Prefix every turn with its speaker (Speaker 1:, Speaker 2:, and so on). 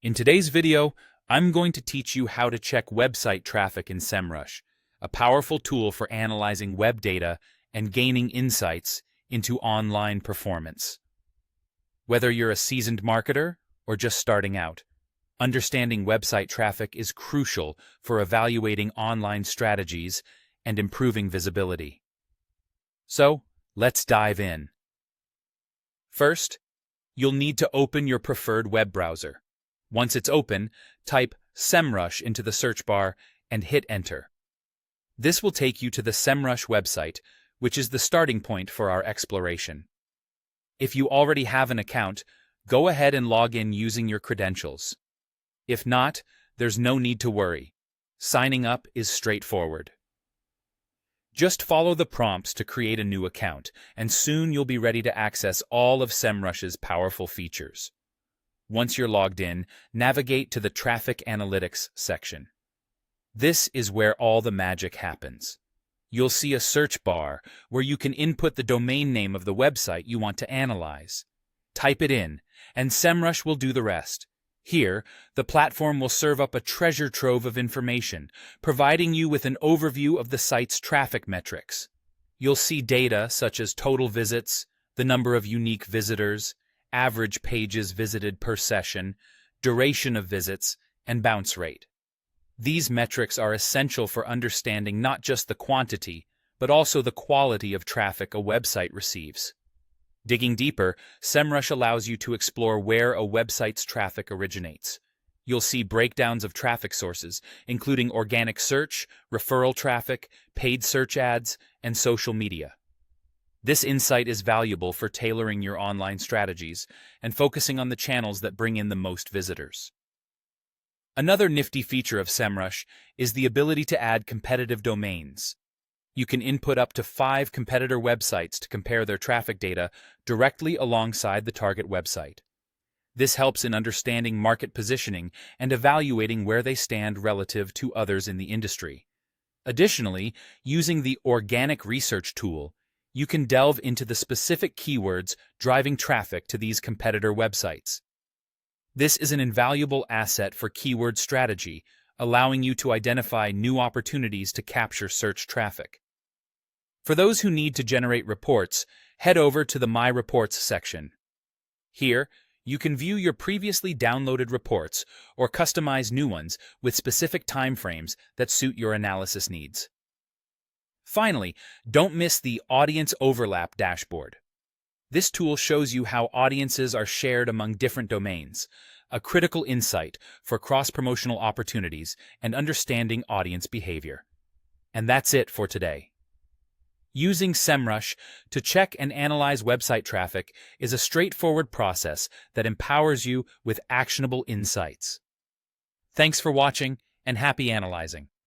Speaker 1: In today's video, I'm going to teach you how to check website traffic in Semrush, a powerful tool for analyzing web data and gaining insights into online performance. Whether you're a seasoned marketer or just starting out, understanding website traffic is crucial for evaluating online strategies and improving visibility. So, let's dive in. First, you'll need to open your preferred web browser. Once it's open, type Semrush into the search bar and hit Enter. This will take you to the Semrush website, which is the starting point for our exploration. If you already have an account, go ahead and log in using your credentials. If not, there's no need to worry. Signing up is straightforward. Just follow the prompts to create a new account, and soon you'll be ready to access all of Semrush's powerful features. Once you're logged in, navigate to the Traffic Analytics section. This is where all the magic happens. You'll see a search bar where you can input the domain name of the website you want to analyze. Type it in, and Semrush will do the rest. Here, the platform will serve up a treasure trove of information, providing you with an overview of the site's traffic metrics. You'll see data such as total visits, the number of unique visitors, average pages visited per session, duration of visits, and bounce rate. These metrics are essential for understanding not just the quantity, but also the quality of traffic a website receives. Digging deeper, Semrush allows you to explore where a website's traffic originates. You'll see breakdowns of traffic sources, including organic search, referral traffic, paid search ads, and social media. This insight is valuable for tailoring your online strategies and focusing on the channels that bring in the most visitors. Another nifty feature of Semrush is the ability to add competitive domains. You can input up to 5 competitor websites to compare their traffic data directly alongside the target website. This helps in understanding market positioning and evaluating where they stand relative to others in the industry. Additionally, using the Organic Research tool, you can delve into the specific keywords driving traffic to these competitor websites. This is an invaluable asset for keyword strategy, allowing you to identify new opportunities to capture search traffic. For those who need to generate reports, head over to the My Reports section. Here, you can view your previously downloaded reports or customize new ones with specific timeframes that suit your analysis needs. Finally, don't miss the Audience Overlap dashboard. This tool shows you how audiences are shared among different domains, a critical insight for cross-promotional opportunities and understanding audience behavior. And that's it for today. Using Semrush to check and analyze website traffic is a straightforward process that empowers you with actionable insights. Thanks for watching, and happy analyzing.